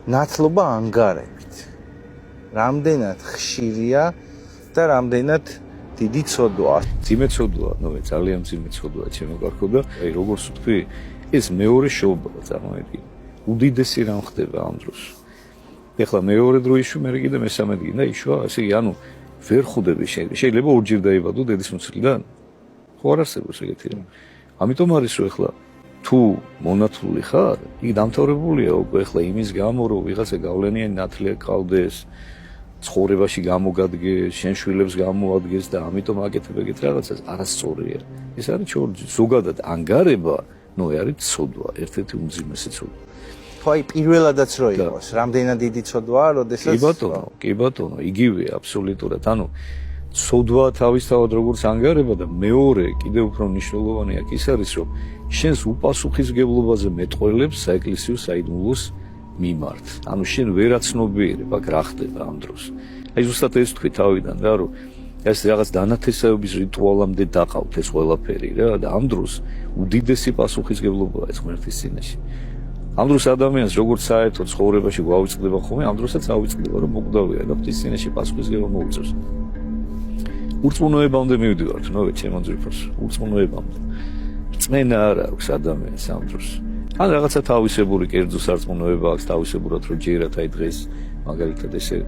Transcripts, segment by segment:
ნათლობა ანგარებით. რამდენად ხშირია და რამდენად დიდი ცოდვაა. ძიმე ცოდვაა, ძალიან ძიმე ცოდვაა ჩემო კარგო და აი როგორც ვთქვი, ეს მეორე შოუბაა წარმოიდგინე. უდიდესი რამ ხდება ამ დროს. ეხლა მეორე დრო იშვი, მე კიდე მესამე დგინდა იშვა, ასე ანუ ვერ ხვდები შეიძლება ორჯერ დაიბადო დედის მოცილიდან. ხო არ არსებობს ეგეთი რამ. ამიტომ არის რომ ეხლა თუ მონათლული ხარ, იგი დამთავრებულია უკვე ეხლა იმის გამო, რომ ვიღაცა გავლენიანი ნათლია ყავდეს, ცხოვრებაში გამოგადგეს, შენ შვილებს გამოადგეს და ამიტომ აკეთებ ეგეთ რაღაცას, არასწორია. ეს არის ზოგადად ანგარება, არის ცოდვა, ერთ-ერთი უმძიმესი ცოდვა. ხო, აი პირველადაც რო იყოს, რამდენად დიდი ცოდვაა, როდესაც კი ბატონო, იგივეა აბსოლუტურად. ანუ ცოდვა თავისთავად როგორც ანგარება და მეორე კიდევ უფრო მნიშვნელოვანი აქ ის არის, რომ შენს უპასუხისმგებლობაზე მეტყველებს საეკლესიო საიდუმლოს მიმართ. ანუ შენ ვერაცნობიერებ აქ რა ხდება ამ დროს. აი ზუსტად ეს თქვი თავიდან რა, რომ ეს რაღაც დანათესავების რიტუალამდე დაყავთ ეს ყველაფერი რა და ამ დროს უდიდესი პასუხისმგებლობაა ეს ღმერთის წინაშე. ამ დროს ადამიანს როგორც საერთო ცხოვრებაში გვავიწყდება ხოლმე, ამ დროსაც ავიწყდება რომ მოკვდავია და ღვთის წინაშე პასუხისმგებლობა მოუწევს. ურწმუნოებამდე მივდივართ, ჩემო ძვირფას, ურწმუნოებამდე. რწმენა არ აქვს ადამიანს ამ დროს. ან რაღაცა თავისებური კერძო სარწმუნოება აქვს თავისებურად რომ ჯერათ აი დღეს მაგალითად ესე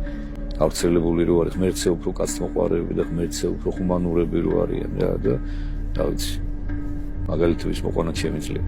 გავრცელებული რო არის ღმერთზე უფრო კაცთმოყვარეები და ღმერთზე უფრო ხუმანურები რო არიან რა და რა ვიცი მაგალითების მოყვანა შემიძლია